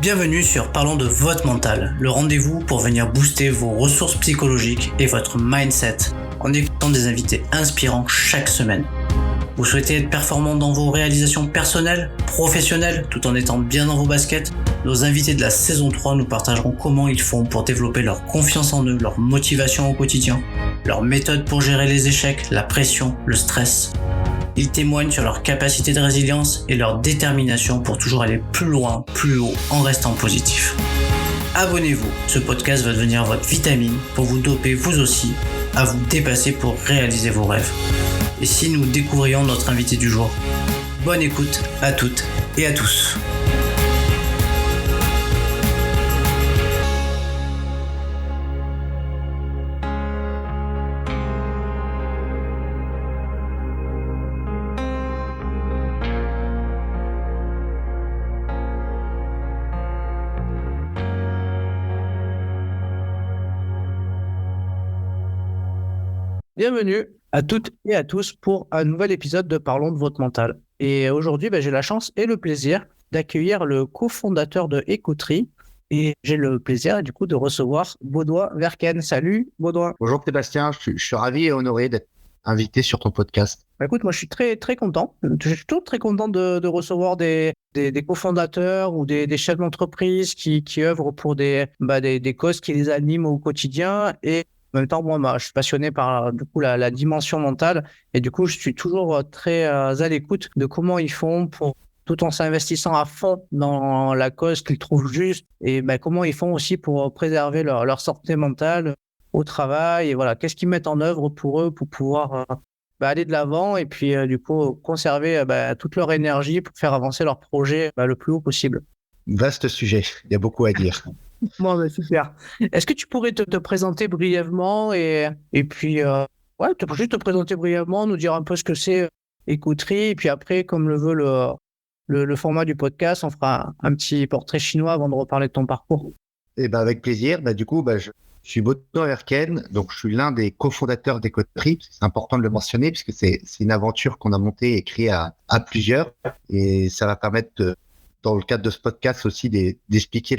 Bienvenue sur Parlons de votre mental, le rendez-vous pour venir booster vos ressources psychologiques et votre mindset en écoutant des invités inspirants chaque semaine. Vous souhaitez être performant dans vos réalisations personnelles, professionnelles, tout en étant bien dans vos baskets? Nos invités de la saison 3 nous partageront comment ils font pour développer leur confiance en eux, leur motivation au quotidien, leurs méthodes pour gérer les échecs, la pression, le stress. Ils témoignent sur leur capacité de résilience et leur détermination pour toujours aller plus loin, plus haut, en restant positif. Abonnez-vous, ce podcast va devenir votre vitamine pour vous doper vous aussi à vous dépasser pour réaliser vos rêves. Et si nous découvrions notre invité du jour? Bonne écoute à toutes et à tous. Bienvenue à toutes et à tous pour un nouvel épisode de Parlons de votre mental. Et aujourd'hui, j'ai la chance et le plaisir d'accueillir le cofondateur de Écoutri. Et j'ai le plaisir du coup de recevoir Baudouin Verken. Salut Baudouin. Bonjour Sébastien, je suis ravi et honoré d'être invité sur ton podcast. Écoute, moi je suis très très content. Je suis toujours très content de recevoir des cofondateurs ou des chefs d'entreprise qui œuvrent pour des causes qui les animent au quotidien. Et en même temps, moi, je suis passionné par du coup la dimension mentale et du coup, je suis toujours très à l'écoute de comment ils font pour, tout en s'investissant à fond dans la cause qu'ils trouvent juste, et comment ils font aussi pour préserver leur santé mentale au travail. Et voilà, qu'est-ce qu'ils mettent en œuvre pour eux pour pouvoir aller de l'avant et puis du coup conserver toute leur énergie pour faire avancer leur projet le plus haut possible. Vaste sujet, il y a beaucoup à dire. Bon, super. Est-ce que tu pourrais te présenter brièvement et puis juste te présenter brièvement, nous dire un peu ce que c'est Écoutri, et puis après, comme le veut le format du podcast, on fera un petit portrait chinois avant de reparler de ton parcours. Et avec plaisir. Je suis Baudouin Verken, donc je suis l'un des cofondateurs d'Écoutri. C'est important de le mentionner puisque c'est une aventure qu'on a montée et créée à plusieurs, et ça va permettre dans le cadre de ce podcast aussi d'expliquer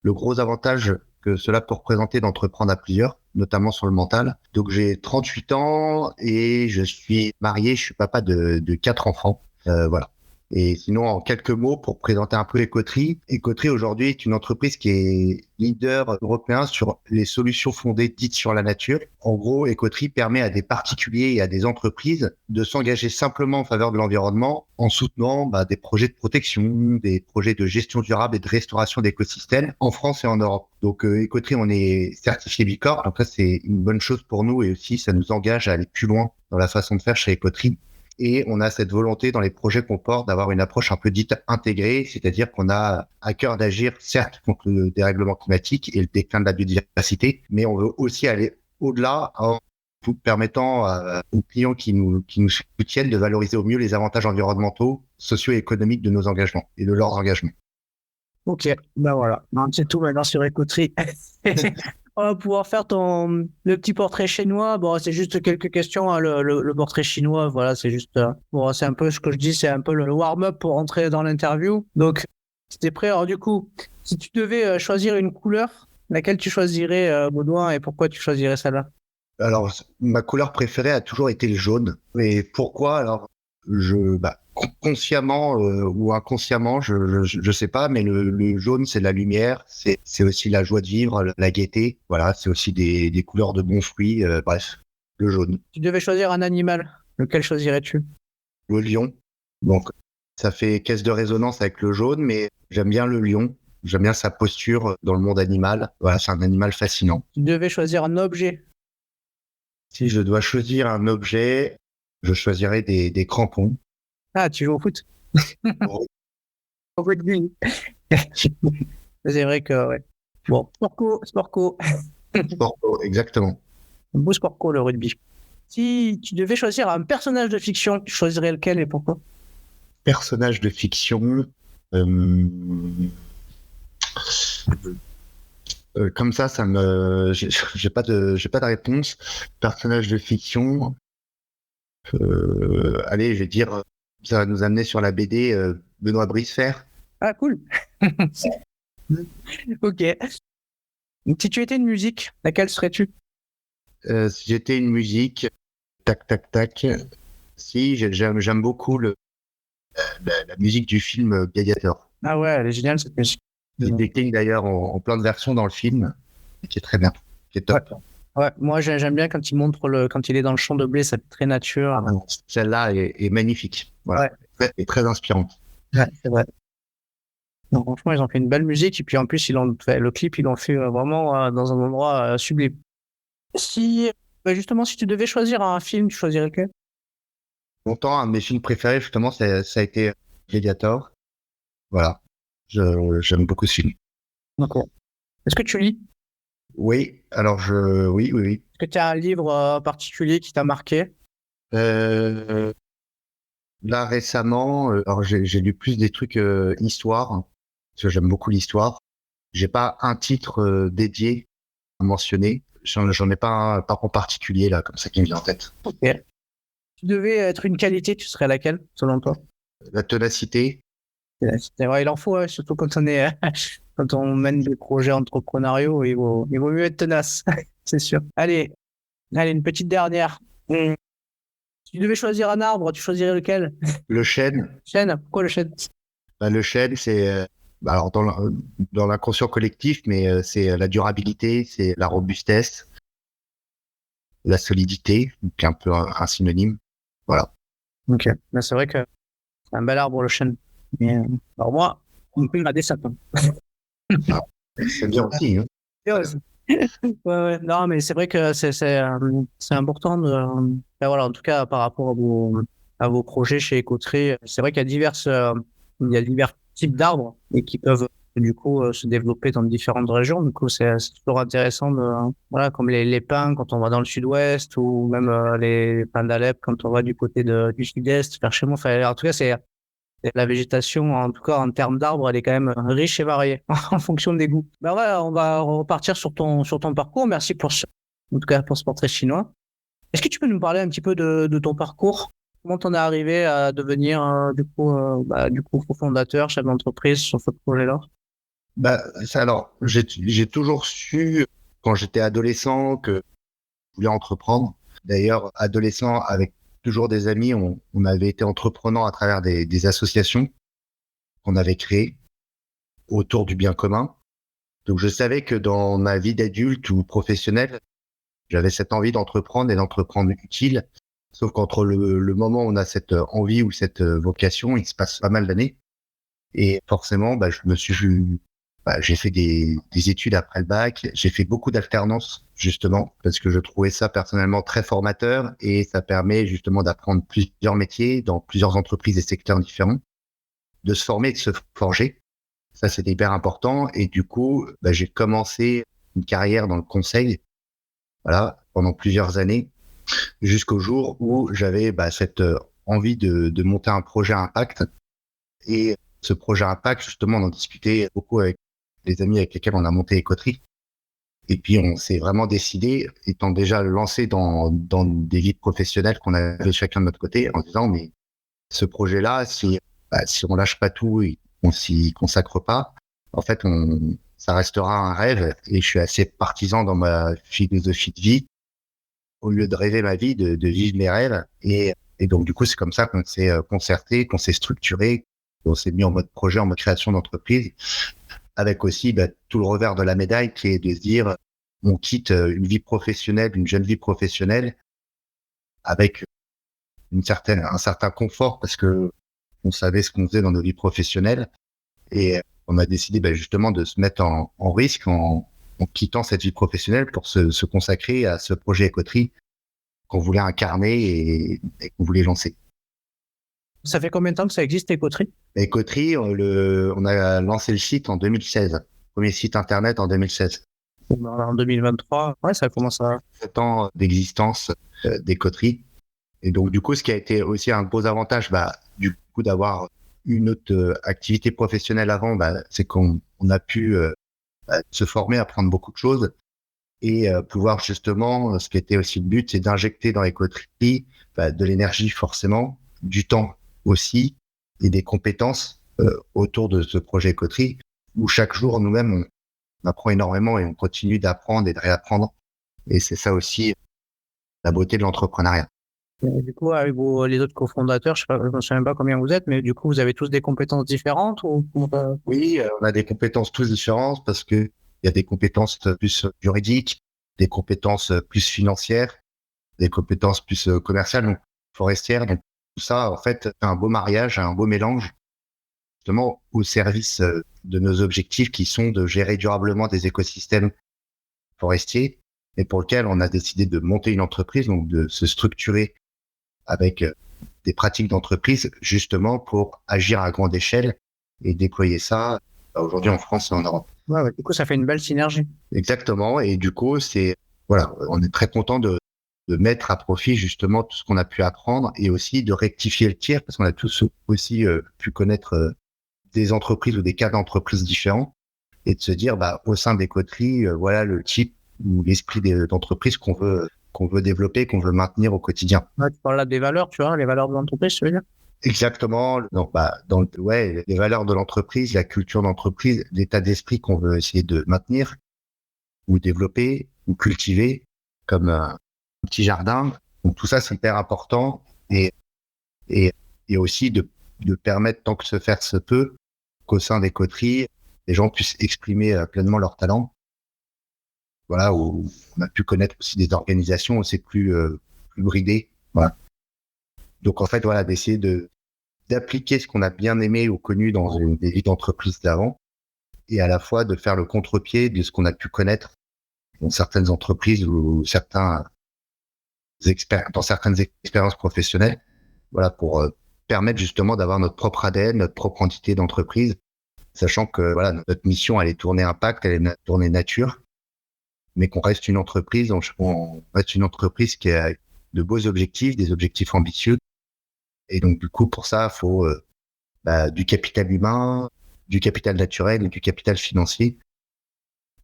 le gros avantage que cela peut représenter d'entreprendre à plusieurs, notamment sur le mental. Donc j'ai 38 ans et je suis marié, je suis papa de 4 enfants. Voilà. Et sinon, en quelques mots, pour présenter un peu Écoutri. Écoutri aujourd'hui est une entreprise qui est leader européen sur les solutions fondées dites sur la nature. En gros, Écoutri permet à des particuliers et à des entreprises de s'engager simplement en faveur de l'environnement en soutenant des projets de protection, des projets de gestion durable et de restauration d'écosystèmes en France et en Europe. Donc Écoutri, on est certifié Bicorp. Donc ça, c'est une bonne chose pour nous et aussi ça nous engage à aller plus loin dans la façon de faire chez Écoutri. Et on a cette volonté dans les projets qu'on porte d'avoir une approche un peu dite intégrée, c'est-à-dire qu'on a à cœur d'agir certes contre le dérèglement climatique et le déclin de la biodiversité, mais on veut aussi aller au-delà en permettant aux clients qui nous soutiennent de valoriser au mieux les avantages environnementaux, socio-économiques de nos engagements et de leurs engagements. Ok, voilà, c'est tout maintenant sur Écoutri. On va pouvoir faire le petit portrait chinois. Bon, c'est juste quelques questions, hein, le portrait chinois. Voilà, c'est juste... c'est un peu ce que je dis, c'est un peu le warm-up pour entrer dans l'interview. Donc, si t'es prêt, alors du coup, si tu devais choisir une couleur, laquelle tu choisirais, Baudouin, et pourquoi tu choisirais celle-là? Alors, ma couleur préférée a toujours été le jaune. Et pourquoi? Alors, consciemment ou inconsciemment, je sais pas, mais le jaune, c'est la lumière, c'est aussi la joie de vivre, la gaieté. Voilà, c'est aussi des couleurs de bons fruits. Bref, le jaune. Tu devais choisir un animal, lequel choisirais-tu? Le lion. Donc, ça fait caisse de résonance avec le jaune, mais j'aime bien le lion. J'aime bien sa posture dans le monde animal. Voilà, c'est un animal fascinant. Tu devais choisir un objet. Si je dois choisir un objet, je choisirais des crampons. Ah, tu joues au foot? Au rugby. C'est vrai que, ouais. Bon, Sportco. Sportco, exactement. Un beau Sportco, le rugby. Si tu devais choisir un personnage de fiction, tu choisirais lequel et pourquoi? Personnage de fiction... comme ça j'ai pas de réponse. Personnage de fiction, allez, je vais dire, ça va nous amener sur la BD Benoît Brisefer. Ah, cool. Ok. Si tu étais une musique, laquelle serais-tu? Si j'étais une musique, tac, tac, tac. Si, j'aime beaucoup la musique du film Gladiator. Ah ouais, elle est géniale cette musique. Qui décline d'ailleurs en plein de versions dans le film, et qui est très bien, qui est Ouais. top. Ouais, moi j'aime bien quand il montre quand il est dans le champ de blé, ça fait très nature. Celle-là est magnifique. Voilà. Ouais. Et très inspirante. Ouais, c'est vrai. Non, franchement, ils ont fait une belle musique et puis en plus, ils ont fait le clip, ils l'ont fait vraiment dans un endroit sublime. Si, justement, si tu devais choisir un film, tu choisirais lequel? Longtemps, un de mes films préférés, justement, ça a été Gladiator. Voilà. J'aime beaucoup ce film. D'accord. Est-ce que tu lis? Oui, alors oui, oui, oui. Est-ce que tu as un livre particulier qui t'a marqué? Euh, Là, récemment, alors j'ai lu plus des trucs histoire, parce que j'aime beaucoup l'histoire. J'ai pas un titre dédié à mentionner. J'en ai pas pas en particulier, là, comme ça qui me vient en tête. Ok. Si tu devais être une qualité, tu serais laquelle, selon toi? La ténacité. C'est vrai, il en faut, surtout quand on est, quand on mène des projets entrepreneuriaux, il vaut mieux être tenace, c'est sûr. Allez, une petite dernière. Si tu devais choisir un arbre, tu choisirais lequel? Le chêne. Chêne? Pourquoi le chêne? Bah, le chêne, c'est alors dans l'inconscient collectif, mais c'est la durabilité, c'est la robustesse, la solidité, qui est un peu un synonyme. Voilà. Ok. Ben, c'est vrai que c'est un bel arbre, le chêne. Mais, alors moi, on peut regarder ça. Ah, c'est bien aussi. Hein. Ouais. Non, mais c'est vrai que c'est important de, ben voilà, en tout cas, par rapport à vos projets chez Écoterie, c'est vrai qu'il y a il y a divers types d'arbres et qui peuvent, du coup, se développer dans différentes régions. Du coup, c'est toujours intéressant de, voilà, comme les pins quand on va dans le sud-ouest ou même les pins d'Alep quand on va du côté du sud-est, vers chez moi. Enfin, en tout cas, la végétation, en tout cas en termes d'arbres, elle est quand même riche et variée en fonction des goûts. Ben ouais, on va repartir sur ton parcours. Merci en tout cas pour ce portrait chinois. Est-ce que tu peux nous parler un petit peu de ton parcours? Comment t'en es arrivé à devenir du coup cofondateur, chef d'entreprise sur ce projet-là? Bah, alors, j'ai toujours su quand j'étais adolescent que je voulais entreprendre. D'ailleurs, adolescent avec toujours des amis, on avait été entreprenants à travers des associations qu'on avait créées autour du bien commun. Donc, je savais que dans ma vie d'adulte ou professionnelle, j'avais cette envie d'entreprendre et d'entreprendre utile. Sauf qu'entre le moment où on a cette envie ou cette vocation, il se passe pas mal d'années. Et forcément, j'ai fait des études après le bac. J'ai fait beaucoup d'alternance, justement, parce que je trouvais ça personnellement très formateur et ça permet justement d'apprendre plusieurs métiers dans plusieurs entreprises et secteurs différents, de se former et de se forger. Ça, c'était hyper important. Et du coup, j'ai commencé une carrière dans le conseil, voilà, pendant plusieurs années, jusqu'au jour où j'avais cette envie de monter un projet à impact. Et ce projet impact, justement, on en discutait beaucoup avec les amis avec lesquels on a monté Écoterie. Et puis, on s'est vraiment décidé, étant déjà lancé dans des vies professionnelles qu'on avait chacun de notre côté, en disant, mais ce projet-là, si on lâche pas tout et qu'on s'y consacre pas, en fait, ça restera un rêve. Et je suis assez partisan dans ma philosophie de vie. Au lieu de rêver ma vie, de vivre mes rêves. Et donc, du coup, c'est comme ça qu'on s'est concerté, qu'on s'est structuré, qu'on s'est mis en mode projet, en mode création d'entreprise, avec aussi tout le revers de la médaille qui est de se dire, on quitte une vie professionnelle, une jeune vie professionnelle, avec un certain confort parce que on savait ce qu'on faisait dans nos vies professionnelles. Et on a décidé justement de se mettre en risque en quittant cette vie professionnelle pour se consacrer à ce projet Écoterie qu'on voulait incarner et qu'on voulait lancer. Ça fait combien de temps que ça existe, Écoterie? Écoterie, on a lancé le site en 2016. Premier site internet en 2016. En 2023, ouais, ça commence à... 7 ans d'existence d'Écoterie. Et donc, du coup, ce qui a été aussi un gros avantage, du coup, d'avoir une autre activité professionnelle avant, c'est qu'on a pu se former, apprendre beaucoup de choses et pouvoir justement, ce qui était aussi le but, c'est d'injecter dans Écoterie de l'énergie forcément, du temps aussi et des compétences autour de ce projet Écoterie où chaque jour, nous-mêmes, on apprend énormément et on continue d'apprendre et de réapprendre. Et c'est ça aussi la beauté de l'entrepreneuriat. Et du coup, avec les autres cofondateurs, je ne me souviens pas combien vous êtes, mais du coup, vous avez tous des compétences différentes ou... Oui, on a des compétences tous différentes parce que il y a des compétences plus juridiques, des compétences plus financières, des compétences plus commerciales, donc forestières. Donc tout ça, en fait, c'est un beau mariage, un beau mélange, justement au service de nos objectifs qui sont de gérer durablement des écosystèmes forestiers et pour lequel on a décidé de monter une entreprise, donc de se structurer avec des pratiques d'entreprise justement pour agir à grande échelle et déployer ça aujourd'hui en France et en Europe. Ouais, du coup, ça fait une belle synergie. Exactement. Et du coup, voilà, on est très content de mettre à profit justement tout ce qu'on a pu apprendre et aussi de rectifier le tir parce qu'on a tous aussi pu connaître des entreprises ou des cas d'entreprises différents et de se dire, au sein des coteries, voilà le type ou l'esprit d'entreprise qu'on veut développer, qu'on veut maintenir au quotidien. Ouais, tu parles là des valeurs, tu vois, les valeurs de l'entreprise, tu veux dire? Exactement. Donc, les valeurs de l'entreprise, la culture d'entreprise, l'état d'esprit qu'on veut essayer de maintenir ou développer ou cultiver comme un petit jardin. Donc, tout ça, c'est hyper important et, et, et aussi de permettre, tant que se faire se peut, qu'au sein des coteries, les gens puissent exprimer pleinement leur talent. Voilà, où on a pu connaître aussi des organisations où c'est plus bridé. Voilà. Donc, en fait, voilà, d'essayer d'appliquer ce qu'on a bien aimé ou connu dans des vies d'entreprise d'avant et à la fois de faire le contre-pied de ce qu'on a pu connaître dans certaines entreprises ou dans certaines expériences professionnelles, voilà, pour permettre justement d'avoir notre propre ADN, notre propre entité d'entreprise, sachant que voilà, notre mission, elle est tournée impact, elle est tournée nature, mais qu'on reste une entreprise, on reste une entreprise qui a de beaux objectifs, des objectifs ambitieux. Et donc, du coup, pour ça, il faut du capital humain, du capital naturel et du capital financier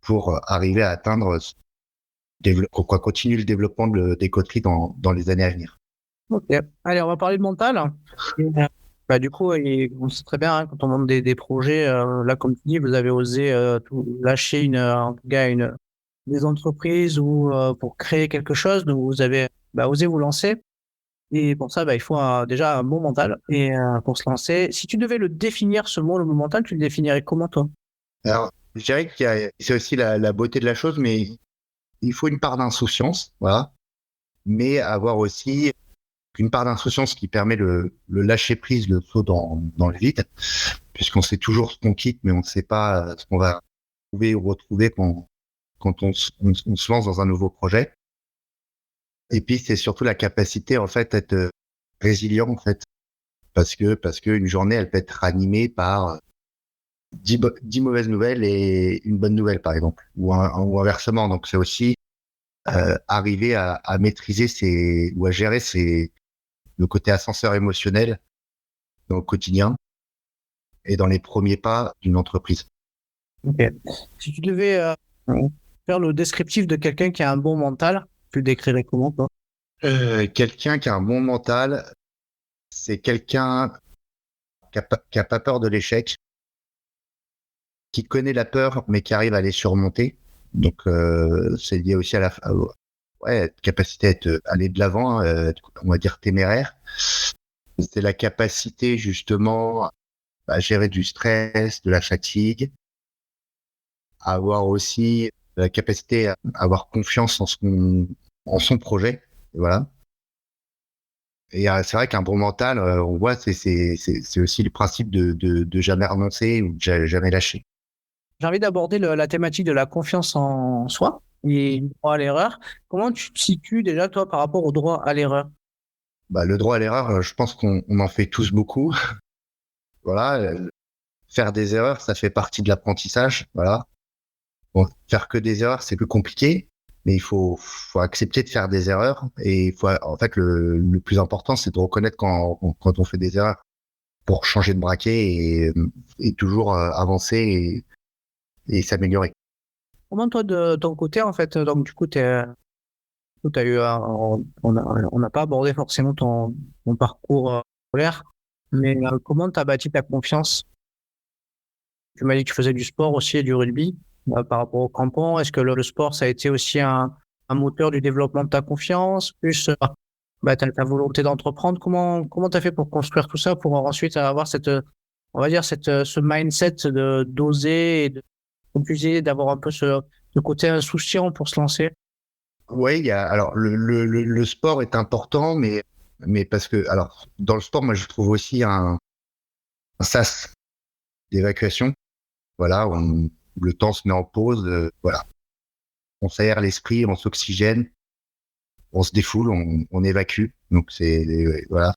pour arriver à atteindre, continuer le développement des coteries dans les années à venir. Ok. Allez, on va parler de mental. Du coup, on sait très bien, hein, quand on monte des projets, là, comme tu dis, vous avez osé tout lâcher en tout cas, des entreprises ou pour créer quelque chose, donc vous avez osé vous lancer. Et pour ça, il faut déjà un bon mental. Et pour se lancer, si tu devais le définir, ce mot, le mot mental, tu le définirais comment, toi? Alors, je dirais c'est aussi la beauté de la chose, mais il faut une part d'insouciance, voilà, mais avoir aussi une part d'insouciance qui permet le lâcher prise, le saut dans le vide, puisqu'on sait toujours ce qu'on quitte, mais on ne sait pas ce qu'on va trouver ou retrouver quand on se lance dans un nouveau projet. Et puis, c'est surtout la capacité, en fait, d'être résilient, en fait, parce que une journée, elle peut être ranimée par 10 mauvaises nouvelles et une bonne nouvelle, par exemple, ou inversement. Donc, c'est aussi arriver à maîtriser ou à gérer le côté ascenseur émotionnel dans le quotidien et dans les premiers pas d'une entreprise. Ok. Si tu devais faire le descriptif de quelqu'un qui a un bon mental, tu le décrirais comment, toi? Quelqu'un qui a un bon mental, c'est quelqu'un qui a pas peur de l'échec, qui connaît la peur, mais qui arrive à les surmonter. Donc, c'est lié aussi à capacité à aller de l'avant, on va dire téméraire. C'est la capacité, justement, à gérer du stress, de la fatigue, à avoir aussi la capacité à avoir confiance en son projet. Et voilà. Et c'est vrai qu'un bon mental, on voit, c'est aussi le principe de jamais renoncer ou de jamais lâcher. J'ai envie d'aborder la thématique de la confiance en soi et le droit à l'erreur. Comment tu te situes déjà, toi, par rapport au droit à l'erreur? Le droit à l'erreur, je pense qu'on en fait tous beaucoup. Voilà, faire des erreurs, ça fait partie de l'apprentissage. Voilà. Bon, faire que des erreurs, c'est plus compliqué, mais il faut accepter de faire des erreurs. Et en fait, le plus important, c'est de reconnaître quand on fait des erreurs pour changer de braquet et toujours avancer et s'améliorer. Comment, toi, de ton côté, en fait, donc, du coup, t'as eu, on n'a pas abordé forcément ton parcours scolaire, mais comment tu as bâti ta confiance? Tu m'as dit que tu faisais du sport aussi et du rugby par rapport au crampon. Est-ce que le sport, ça a été aussi un moteur du développement de ta confiance, plus ta volonté d'entreprendre? Comment tu as fait pour construire tout ça, pour ensuite avoir on va dire, ce mindset d'oser et comme tu disais, d'avoir un peu ce côté insouciant pour se lancer? Ouais, alors le sport est important, mais parce que alors dans le sport, moi je trouve aussi un sas d'évacuation. Voilà, le temps se met en pause. Voilà, on s'aère l'esprit, on s'oxygène, on se défoule, on évacue. Donc voilà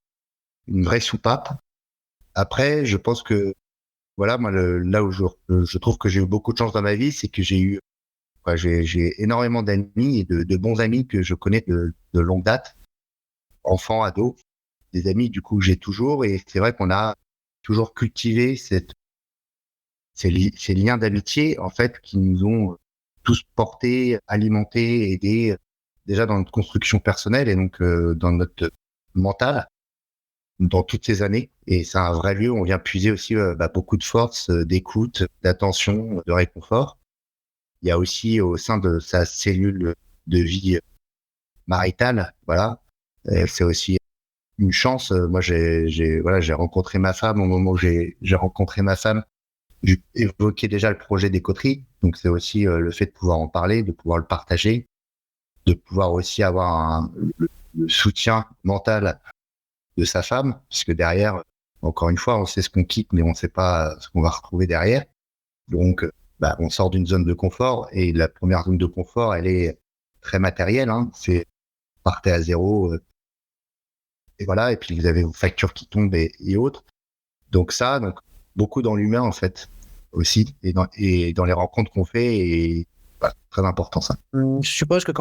une vraie soupape. Après, je pense que voilà, moi là où je trouve que j'ai eu beaucoup de chance dans ma vie, c'est que j'ai énormément d'amis et de bons amis que je connais de longue date, enfants, ados, des amis du coup que j'ai toujours, et c'est vrai qu'on a toujours cultivé ces liens d'amitié en fait qui nous ont tous portés, alimentés, aidés déjà dans notre construction personnelle et donc dans notre mental dans toutes ces années. Et c'est un vrai lieu où on vient puiser aussi beaucoup de force, d'écoute, d'attention, de réconfort. Il y a aussi au sein de sa cellule de vie maritale, voilà, c'est aussi une chance. Moi, j'ai rencontré ma femme au moment où j'ai rencontré ma femme. J'ai évoqué déjà le projet des coteries, donc c'est aussi le fait de pouvoir en parler, de pouvoir le partager, de pouvoir aussi avoir le soutien mental de sa femme, puisque derrière, encore une fois, on sait ce qu'on quitte, mais on ne sait pas ce qu'on va retrouver derrière. Donc, on sort d'une zone de confort, et la première zone de confort, elle est très matérielle, hein. C'est partez à zéro, et voilà, et puis vous avez vos factures qui tombent et autres. Donc beaucoup dans l'humain en fait aussi, et dans les rencontres qu'on fait, et voilà, très important ça. Je suppose que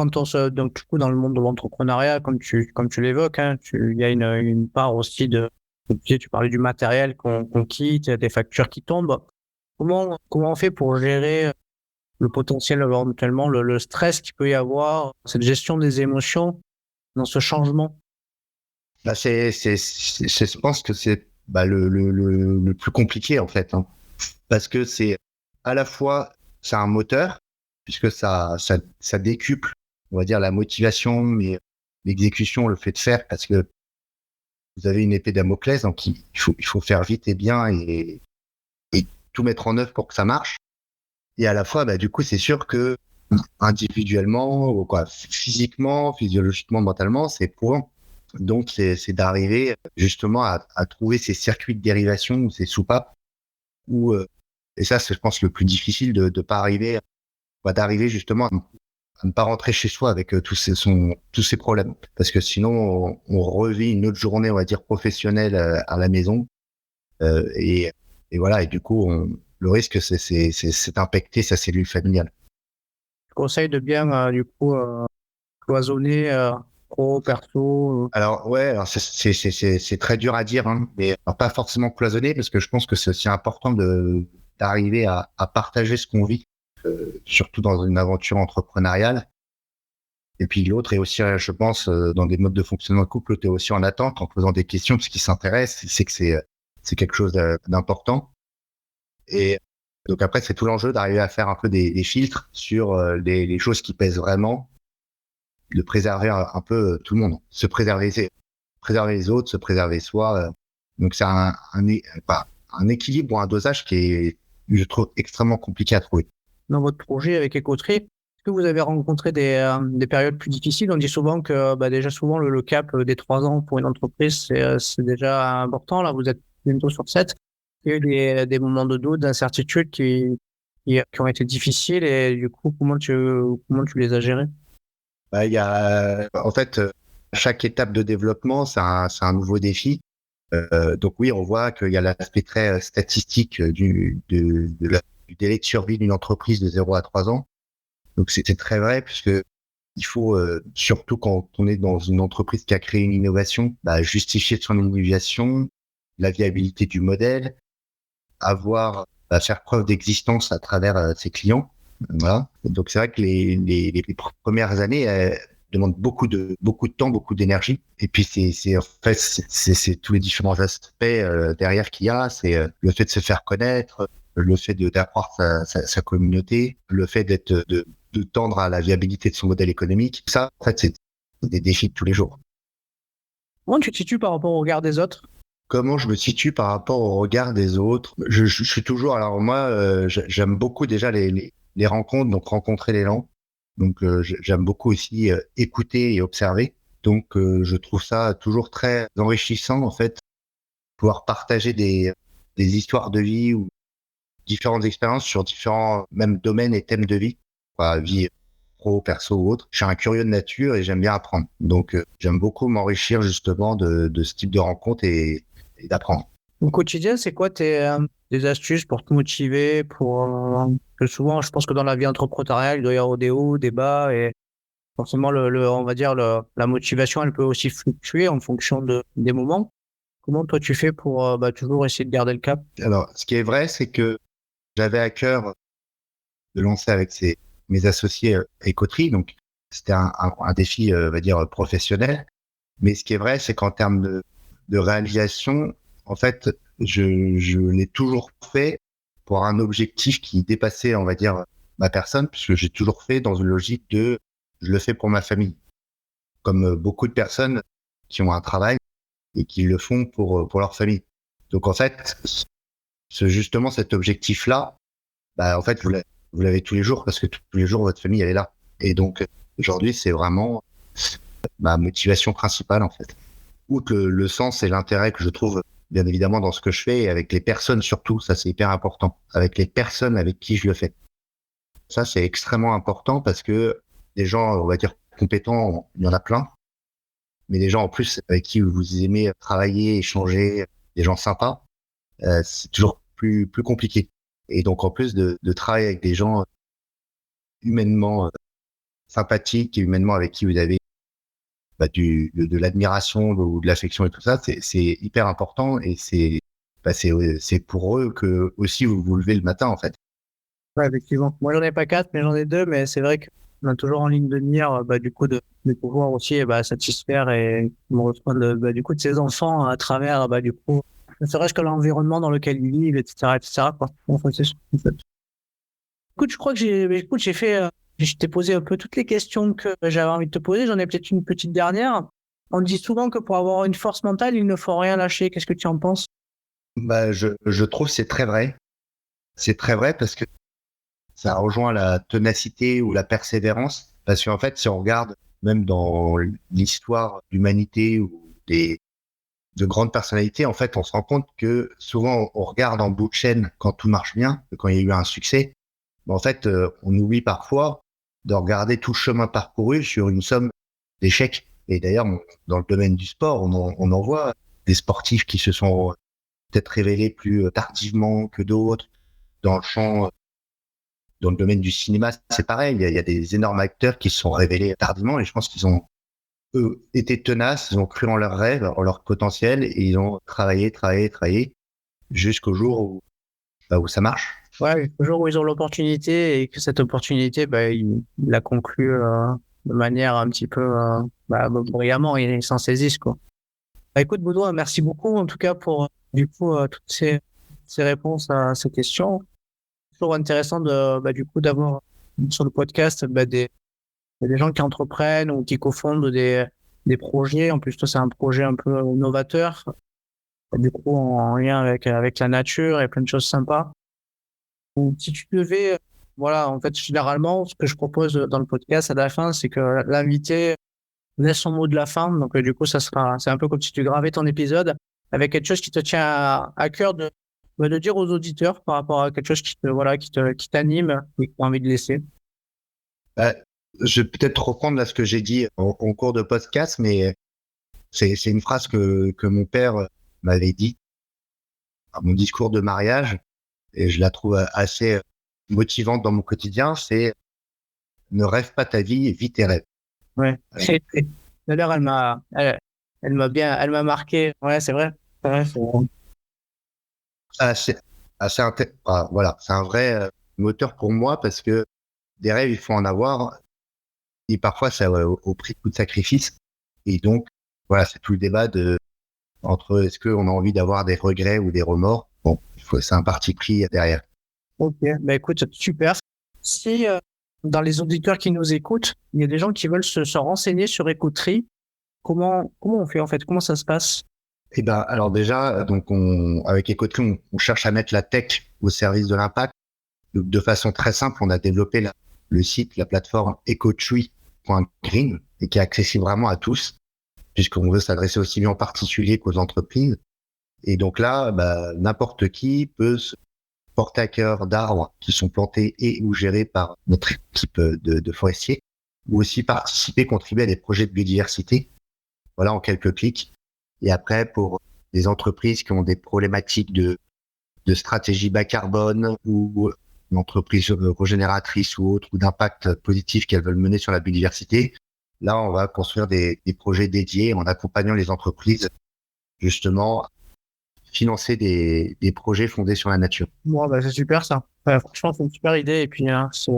donc du coup dans le monde de l'entrepreneuriat, comme tu l'évoques, hein, il y a une part aussi tu parlais du matériel qu'on quitte, des factures qui tombent. Comment on fait pour gérer le potentiel, éventuellement le stress qu'il peut y avoir, cette gestion des émotions dans ce changement? Je pense que c'est le plus compliqué en fait, hein, parce que c'est à la fois c'est un moteur puisque ça décuple, on va dire, la motivation, mais l'exécution, le fait de faire, parce que vous avez une épée Damoclès, donc il faut faire vite et bien et tout mettre en œuvre pour que ça marche. Et à la fois, du coup, c'est sûr que individuellement, ou physiquement, physiologiquement, mentalement, c'est éprouvant. Donc, c'est d'arriver justement à trouver ces circuits de dérivation ou ces soupapes où, et ça, c'est, je pense, le plus difficile de pas arriver, d'arriver justement à ne pas rentrer chez soi avec tous ces problèmes. Parce que sinon, on revit une autre journée, on va dire, professionnelle à la maison. Et voilà, et du coup, le risque, c'est d'impacter sa cellule familiale. Je conseille de bien, du coup, cloisonner pro, perso. Alors ouais, alors c'est très dur à dire, hein, mais alors, pas forcément cloisonner, parce que je pense que c'est aussi important d'arriver à partager ce qu'on vit, surtout dans une aventure entrepreneuriale. Et puis l'autre est aussi, je pense, dans des modes de fonctionnement de couple, tu es aussi en attente en posant des questions, parce qu'il s'intéresse, c'est que c'est quelque chose d'important. Et donc après, c'est tout l'enjeu d'arriver à faire un peu des filtres sur les choses qui pèsent vraiment, de préserver un peu tout le monde, préserver les autres, se préserver soi. Donc c'est un équilibre ou un dosage qui est, je trouve, extrêmement compliqué à trouver. Dans votre projet avec Écoterie, est-ce que vous avez rencontré des périodes plus difficiles? On dit souvent que déjà souvent le cap des 3 ans pour une entreprise, c'est déjà important. Là, vous êtes bientôt sur 7. Il y a eu des moments de doute, d'incertitude qui ont été difficiles, et du coup, comment tu les as gérés? Il y a, en fait, chaque étape de développement, c'est un nouveau défi. Donc oui, on voit qu'il y a l'aspect très statistique du délai de survie d'une entreprise de 0 à 3 ans. Donc c'est très vrai, puisque il faut, surtout quand on est dans une entreprise qui a créé une innovation, justifier son innovation, la viabilité du modèle, faire preuve d'existence à travers ses clients. Voilà. Donc c'est vrai que les premières années demandent beaucoup de temps, beaucoup d'énergie. Et puis c'est tous les différents aspects derrière qu'il y a. C'est le fait de se faire connaître, le fait d'accroître sa communauté, le fait de tendre à la viabilité de son modèle économique. Ça, en fait, c'est des défis de tous les jours. Comment tu te situes par rapport au regard des autres? Comment je me situe par rapport au regard des autres? Je suis toujours, alors moi, j'aime beaucoup déjà les rencontres, donc rencontrer les gens. Donc, j'aime beaucoup aussi écouter et observer. Donc, je trouve ça toujours très enrichissant, en fait, pouvoir partager des histoires de vie ou différentes expériences sur différents même domaines et thèmes de vie, quoi, vie pro, perso ou autre. Je suis un curieux de nature et j'aime bien apprendre. Donc, j'aime beaucoup m'enrichir justement de ce type de rencontres et d'apprendre. Au quotidien, c'est quoi tes astuces pour te motiver, que souvent, je pense que dans la vie entrepreneuriale, il doit y avoir des hauts, des bas, et forcément, on va dire, la motivation, elle peut aussi fluctuer en fonction des moments. Comment toi tu fais pour toujours essayer de garder le cap? Alors, ce qui est vrai, c'est que j'avais à cœur de lancer avec mes associés Écoterie, donc c'était un défi, on va dire, professionnel. Mais ce qui est vrai, c'est qu'en termes de réalisation, en fait, je l'ai toujours fait pour un objectif qui dépassait, on va dire, ma personne, puisque j'ai toujours fait dans une logique je le fais pour ma famille. Comme beaucoup de personnes qui ont un travail et qui le font pour leur famille. Donc, en fait, justement, cet objectif-là, en fait, vous l'avez tous les jours parce que tous les jours, votre famille, elle est là. Et donc, aujourd'hui, c'est vraiment ma motivation principale, en fait. Outre le sens et l'intérêt que je trouve, bien évidemment, dans ce que je fais et avec les personnes surtout, ça, c'est hyper important. Avec les personnes avec qui je le fais. Ça, c'est extrêmement important parce que des gens, on va dire, compétents, il y en a plein. Mais des gens, en plus, avec qui vous aimez travailler, échanger, des gens sympas, c'est toujours plus compliqué. Et donc, en plus de travailler avec des gens humainement sympathiques et humainement avec qui vous avez de l'admiration ou de l'affection et tout ça, c'est hyper important et c'est pour eux que aussi vous vous levez le matin, en fait. Ouais, effectivement. Moi, j'en ai pas 4, mais j'en ai 2, mais c'est vrai qu'on a toujours en ligne de mire, du coup, de pouvoir aussi, satisfaire et me reprendre, du coup, de ses enfants à travers, du coup, ne serait-ce que l'environnement dans lequel ils vivent, etc., quoi. Enfin, c'est ça, en fait. Écoute, je crois que j'ai fait, je t'ai posé un peu toutes les questions que j'avais envie de te poser. J'en ai peut-être une petite dernière. On dit souvent que pour avoir une force mentale, il ne faut rien lâcher. Qu'est-ce que tu en penses? Je trouve que c'est très vrai. C'est très vrai parce que ça rejoint la ténacité ou la persévérance. Parce qu'en fait, si on regarde même dans l'histoire d'humanité ou de grandes personnalités, en fait, on se rend compte que souvent, on regarde en bout de chaîne quand tout marche bien, quand il y a eu un succès. Mais en fait, on oublie parfois de regarder tout le chemin parcouru sur une somme d'échecs. Et d'ailleurs, dans le domaine du sport, on en voit des sportifs qui se sont peut-être révélés plus tardivement que d'autres. Dans le domaine du cinéma, c'est pareil. Il y a des énormes acteurs qui se sont révélés tardivement et je pense qu'ils ont été tenaces, ils ont cru en leurs rêves, en leur potentiel et ils ont travaillé jusqu'au jour où ça marche. Ouais, le jour où ils ont l'opportunité et que cette opportunité, ils la concluent de manière un petit peu brillamment et ils s'en saisissent, quoi. Écoute, Baudouin, merci beaucoup en tout cas pour toutes ces réponses à ces questions. C'est toujours intéressant d'avoir sur le podcast des gens qui entreprennent ou qui cofondent des projets. En plus, toi, c'est un projet un peu novateur, du coup en lien avec la nature et plein de choses sympas. Donc, si tu devais, en fait, généralement, ce que je propose dans le podcast à la fin, c'est que l'invité laisse son mot de la fin. Donc, du coup, c'est un peu comme si tu gravais ton épisode avec quelque chose qui te tient à cœur de dire aux auditeurs par rapport à quelque chose qui t'anime et que tu as envie de laisser. Je vais peut-être reprendre là ce que j'ai dit en cours de podcast, mais c'est une phrase que mon père m'avait dit à mon discours de mariage et je la trouve assez motivante dans mon quotidien, c'est ne rêve pas ta vie, vis tes rêves. Ouais. D'ailleurs, elle m'a marqué. Ouais, c'est vrai. Ouais, Voilà, c'est un vrai moteur pour moi parce que des rêves, il faut en avoir et parfois ça au prix de beaucoup de sacrifices. Et donc, voilà, c'est tout le débat entre est-ce qu'on a envie d'avoir des regrets ou des remords. Bon, c'est un parti pris derrière. Ok, bah écoute, super. Si dans les auditeurs qui nous écoutent, il y a des gens qui veulent se renseigner sur Ecotree, comment on fait en fait? Comment ça se passe? Et ben, alors déjà, donc avec Ecotree, on cherche à mettre la tech au service de l'impact. Donc, de façon très simple, on a développé le site, la plateforme ecotree.green et qui est accessible vraiment à tous, puisqu'on veut s'adresser aussi bien aux particuliers qu'aux entreprises. Et donc là, n'importe qui peut se porter à cœur d'arbres qui sont plantés et ou gérés par notre équipe de forestiers, ou aussi participer, contribuer à des projets de biodiversité. Voilà, en quelques clics. Et après, pour des entreprises qui ont des problématiques de stratégie bas carbone ou une entreprise régénératrice ou autre, ou d'impact positif qu'elles veulent mener sur la biodiversité, là, on va construire des projets dédiés en accompagnant les entreprises, justement, financer des projets fondés sur la nature. Bon, bah, c'est super ça. Ouais, franchement, c'est une super idée. Et puis, c'est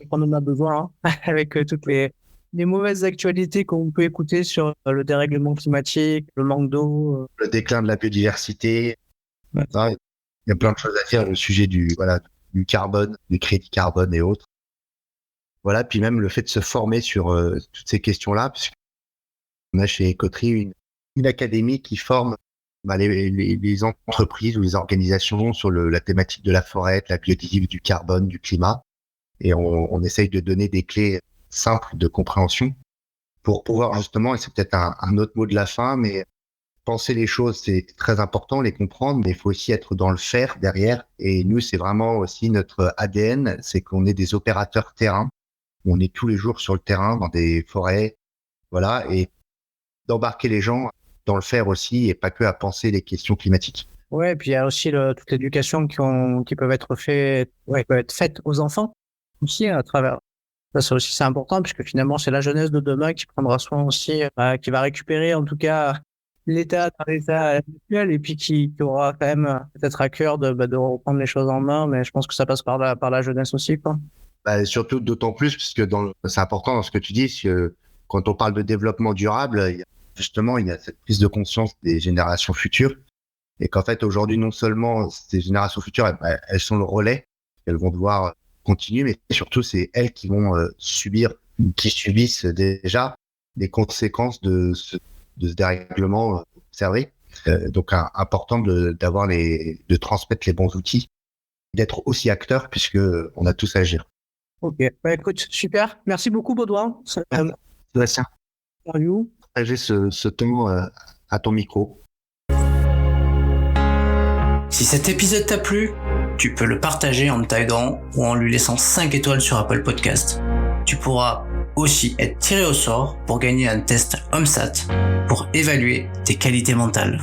qu'on en a besoin avec toutes les mauvaises actualités qu'on peut écouter sur le dérèglement climatique, le manque d'eau. Le déclin de la biodiversité. Ouais. Il y a plein de choses à dire, le sujet du carbone, du crédit carbone et autres. Voilà, puis même le fait de se former sur toutes ces questions-là, puisqu'on a chez Ecotree une académie qui forme les entreprises ou les organisations sur la thématique de la forêt, de la biodiversité, du carbone, du climat. Et on essaye de donner des clés simples de compréhension pour pouvoir justement, et c'est peut-être un autre mot de la fin, mais penser les choses, c'est très important, les comprendre, mais il faut aussi être dans le faire derrière. Et nous, c'est vraiment aussi notre ADN, c'est qu'on est des opérateurs terrain. On est tous les jours sur le terrain, dans des forêts, voilà, et d'embarquer les gens dans le faire aussi, et pas que à penser les questions climatiques. Ouais, et puis il y a aussi toute l'éducation qui peuvent être faite aux enfants aussi à travers. Ça aussi, c'est important, puisque finalement, c'est la jeunesse de demain qui prendra soin aussi, qui va récupérer en tout cas l'état actuel, et puis qui aura quand même peut-être à cœur de reprendre les choses en main. Mais je pense que ça passe par la jeunesse aussi, quoi. Surtout d'autant plus, puisque c'est important dans ce que tu dis, que quand on parle de développement durable, il y a cette prise de conscience des générations futures, et qu'en fait aujourd'hui, non seulement ces générations futures, elles sont le relais, elles vont devoir continuer, mais surtout c'est elles qui vont qui subissent déjà les conséquences de ce dérèglement observé. Donc important de transmettre les bons outils, d'être aussi acteur, puisque on a tous à agir. Ok, écoute, super. Merci beaucoup, Baudouin. Sébastien, partager ce temps à ton micro. Si cet épisode t'a plu, tu peux le partager en me taguant ou en lui laissant 5 étoiles sur Apple Podcast. Tu pourras aussi être tiré au sort pour gagner un test HomeSat pour évaluer tes qualités mentales.